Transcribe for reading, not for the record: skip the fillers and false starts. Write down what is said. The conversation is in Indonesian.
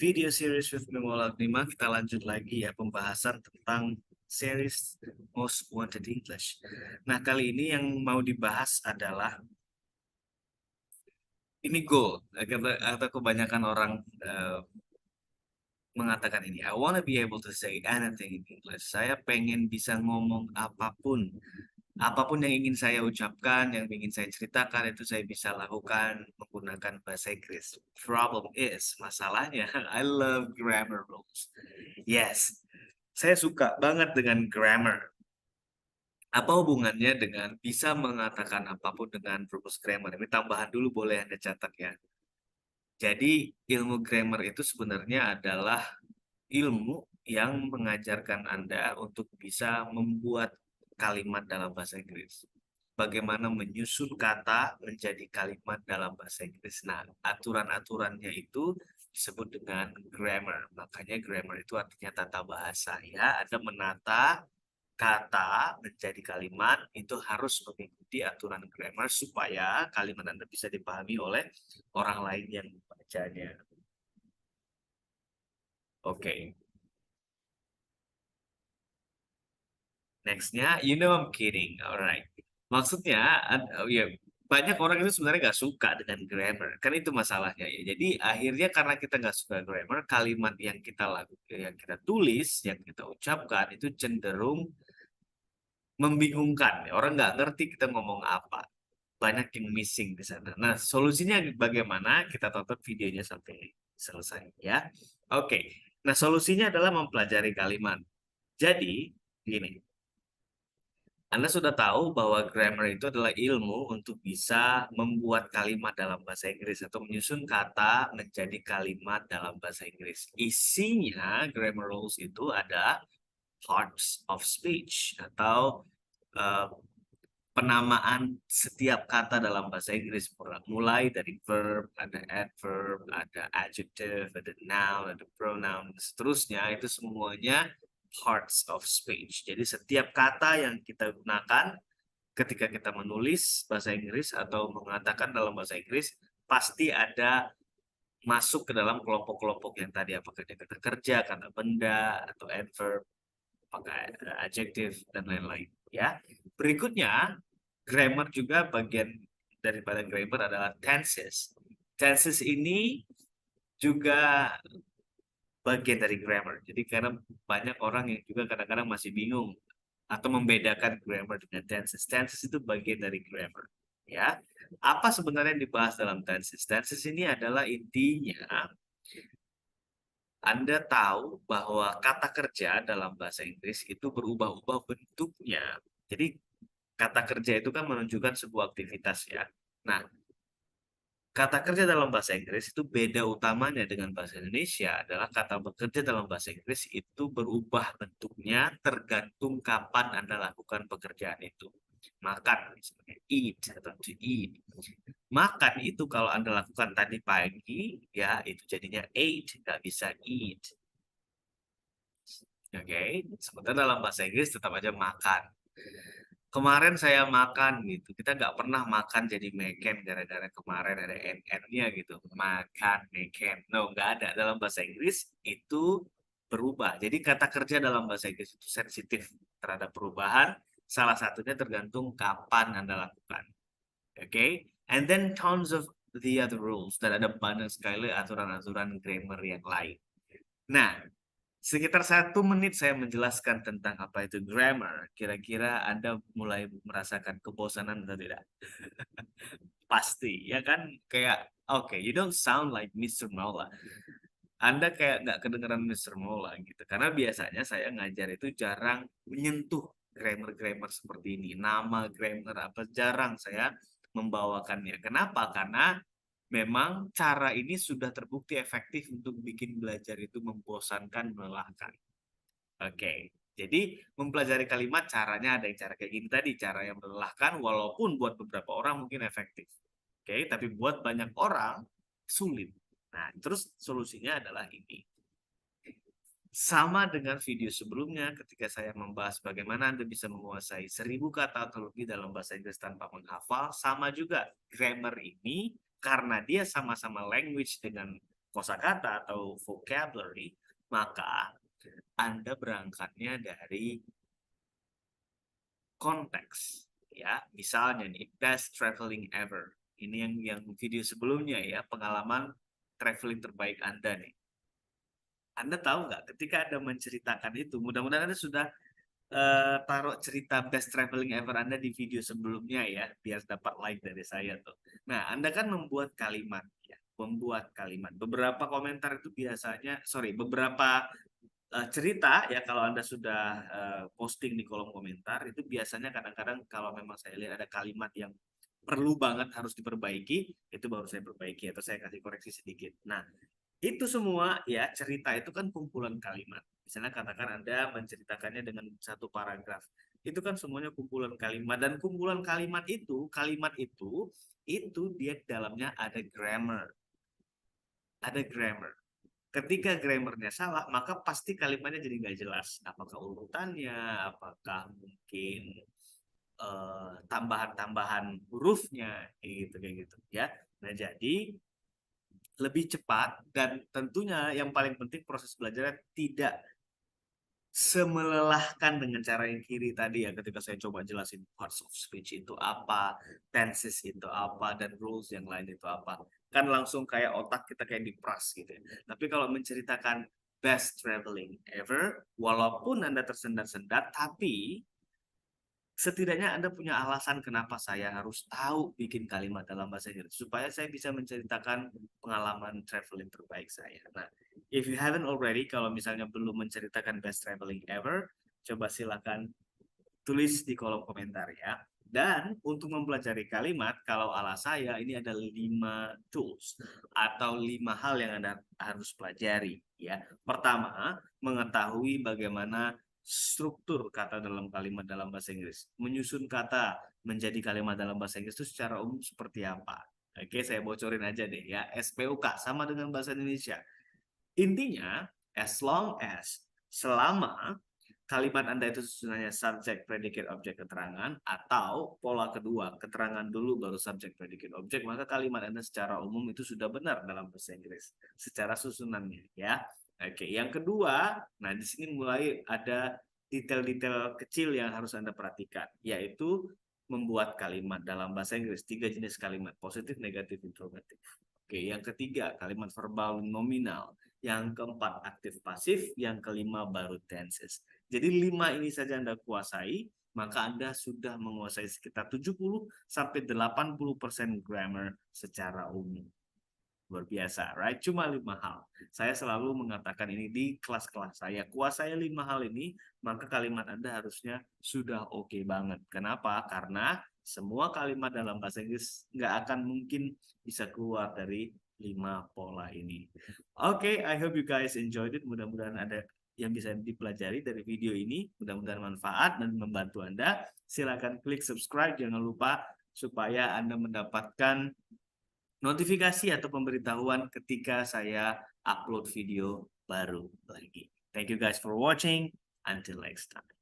video series with Memola 5 kita lanjut lagi ya pembahasan tentang series Most Wanted English. Nah, kali ini yang mau dibahas adalah ini goal atau kebanyakan orang mengatakan ini. I wanna be able to say anything in English. Saya pengen bisa ngomong apapun. Apapun yang ingin saya ucapkan, yang ingin saya ceritakan itu saya bisa lakukan menggunakan bahasa Inggris. Problem is, masalahnya I love grammar rules. Yes, saya suka banget dengan grammar. Apa hubungannya dengan bisa mengatakan apapun dengan rumus grammar? Ini tambahan dulu boleh Anda catat ya. Jadi ilmu grammar itu sebenarnya adalah ilmu yang mengajarkan Anda untuk bisa membuat kalimat dalam bahasa Inggris. Bagaimana menyusun kata menjadi kalimat dalam bahasa Inggris. Nah, aturan-aturannya itu disebut dengan grammar. Makanya grammar itu artinya tata bahasa ya. Ada menata kata menjadi kalimat itu harus mengikuti aturan grammar supaya kalimat Anda bisa dipahami oleh orang lain yang membacanya. Oke. Nextnya, you know I'm kidding, alright. Maksudnya, ya banyak orang itu sebenarnya nggak suka dengan grammar, kan itu masalahnya ya. Jadi akhirnya karena kita nggak suka grammar, kalimat yang kita lakukan, yang kita tulis, yang kita ucapkan itu cenderung membingungkan. Orang nggak ngerti kita ngomong apa. Banyak yang missing di sana. Nah, solusinya bagaimana? Kita tonton videonya sampai selesai ya. Oke. Nah, solusinya adalah mempelajari kalimat. Jadi, gini. Anda sudah tahu bahwa grammar itu adalah ilmu untuk bisa membuat kalimat dalam bahasa Inggris atau menyusun kata menjadi kalimat dalam bahasa Inggris. Isinya grammar rules itu ada parts of speech atau eh, penamaan setiap kata dalam bahasa Inggris. Mulai dari verb, ada adverb, ada adjective, ada noun, ada pronoun, dan seterusnya itu semuanya parts of speech. Jadi setiap kata yang kita gunakan ketika kita menulis bahasa Inggris atau mengatakan dalam bahasa Inggris pasti ada masuk ke dalam kelompok-kelompok yang tadi, apakah dia kata kerja, kata benda, atau adverb, apakah adjective dan lain-lain ya. Berikutnya grammar juga bagian daripada grammar adalah tenses. Tenses ini juga bagian dari grammar. Jadi karena banyak orang yang juga kadang-kadang masih bingung atau membedakan grammar dengan tenses. Tenses itu bagian dari grammar. Ya, apa sebenarnya yang dibahas dalam tenses? Tenses ini adalah intinya Anda tahu bahwa kata kerja dalam bahasa Inggris itu berubah-ubah bentuknya. Jadi kata kerja itu kan menunjukkan sebuah aktivitas ya. Nah, kata kerja dalam bahasa Inggris itu beda utamanya dengan bahasa Indonesia adalah kata bekerja dalam bahasa Inggris itu berubah bentuknya tergantung kapan Anda lakukan pekerjaan itu. Makan, misalnya eat atau to eat. Makan itu kalau Anda lakukan tadi pagi, ya itu jadinya ate, nggak bisa eat. Oke, sementara dalam bahasa Inggris tetap aja makan. Kemarin saya makan gitu. Kita nggak pernah makan jadi makan gara-gara kemarin ada NN-nya gitu. Makan, makan. No, nggak ada. Dalam bahasa Inggris itu berubah. Jadi kata kerja dalam bahasa Inggris itu sensitif terhadap perubahan. Salah satunya tergantung kapan Anda lakukan. Oke? Okay? And then tons of the other rules. Dan ada banyak sekali aturan-aturan grammar yang lain. Nah, sekitar 1 menit saya menjelaskan tentang apa itu grammar. Kira-kira Anda mulai merasakan kebosanan atau tidak? Pasti, ya kan? Kayak, oke, you don't sound like Mr. Mola. Anda kayak nggak kedengeran Mr. Mola gitu. Karena biasanya saya ngajar itu jarang menyentuh grammar-grammar seperti ini. Nama grammar apa jarang saya membawakannya. Kenapa? Karena memang cara ini sudah terbukti efektif untuk bikin belajar itu membosankan, melelahkan. Oke, jadi mempelajari kalimat caranya ada yang cara kayak gini tadi, cara yang melelahkan walaupun buat beberapa orang mungkin efektif. Oke, tapi buat banyak orang sulit. Nah, terus solusinya adalah ini. Sama dengan video sebelumnya ketika saya membahas bagaimana Anda bisa menguasai 1.000 kata atau lebih dalam bahasa Inggris tanpa menghafal, sama juga grammar ini karena dia sama-sama language dengan kosakata atau vocabulary, maka Anda berangkatnya dari konteks. Ya, misalnya nih, best traveling ever. Ini yang video sebelumnya ya, pengalaman traveling terbaik Anda nih. Anda tahu nggak ketika Anda menceritakan itu, mudah-mudahan Anda sudah taruh cerita best traveling ever Anda di video sebelumnya ya, biar dapat like dari saya tuh. Nah, Anda kan membuat kalimat ya, membuat kalimat. Beberapa komentar itu biasanya, beberapa cerita ya kalau Anda sudah posting di kolom komentar itu biasanya kadang-kadang kalau memang saya lihat ada kalimat yang perlu banget harus diperbaiki, itu baru saya perbaiki atau saya kasih koreksi sedikit. Nah, itu semua ya cerita itu kan kumpulan kalimat. Misalnya katakan Anda menceritakannya dengan satu paragraf. Itu kan semuanya kumpulan kalimat dan kumpulan kalimat itu dia di dalamnya ada grammar. Ada grammar. Ketika grammarnya salah, maka pasti kalimatnya jadi nggak jelas. Apakah urutannya, apakah mungkin tambahan-tambahan hurufnya, kayak gitu ya. Nah, jadi lebih cepat dan tentunya yang paling penting proses belajarnya tidak semelelahkan dengan cara yang kiri tadi ya ketika saya coba jelasin parts of speech itu apa, tenses itu apa, dan rules yang lain itu apa. Kan langsung kayak otak kita kayak diperas gitu ya. Tapi kalau menceritakan best traveling ever, walaupun Anda tersendat-sendat, tapi setidaknya Anda punya alasan kenapa saya harus tahu bikin kalimat dalam bahasa Inggris supaya saya bisa menceritakan pengalaman traveling terbaik saya. Nah, if you haven't already, kalau misalnya belum menceritakan best traveling ever, coba silakan tulis di kolom komentar ya. Dan untuk mempelajari kalimat, kalau ala saya ini ada 5 tools atau 5 hal yang Anda harus pelajari ya. Pertama, mengetahui bagaimana struktur kata dalam kalimat dalam bahasa Inggris. Menyusun kata menjadi kalimat dalam bahasa Inggris itu secara umum seperti apa? Oke, saya bocorin aja deh ya. SPUK sama dengan bahasa Indonesia. Intinya, selama kalimat Anda itu susunannya subject, predicate, objek, keterangan, atau pola kedua, keterangan dulu baru subject, predicate, objek, maka kalimat Anda secara umum itu sudah benar dalam bahasa Inggris secara susunannya ya. Oke, yang kedua, nah di sini mulai ada detail-detail kecil yang harus Anda perhatikan, yaitu membuat kalimat dalam bahasa Inggris, 3 jenis kalimat, positif, negatif, interrogatif. Oke, yang ketiga, kalimat verbal nominal. Yang keempat, aktif pasif. Yang kelima, baru tenses. Jadi 5 ini saja Anda kuasai, maka Anda sudah menguasai sekitar 70-80% grammar secara umum. Luar biasa, right? Cuma 5 hal. Saya selalu mengatakan ini di kelas-kelas saya. Kuasai 5 hal ini, maka kalimat Anda harusnya sudah oke banget. Kenapa? Karena semua kalimat dalam bahasa Inggris nggak akan mungkin bisa keluar dari 5 pola ini. Oke, I hope you guys enjoyed it. Mudah-mudahan ada yang bisa dipelajari dari video ini. Mudah-mudahan manfaat dan membantu Anda. Silakan klik subscribe, jangan lupa supaya Anda mendapatkan notifikasi atau pemberitahuan ketika saya upload video baru lagi. Thank you guys for watching. Until next time.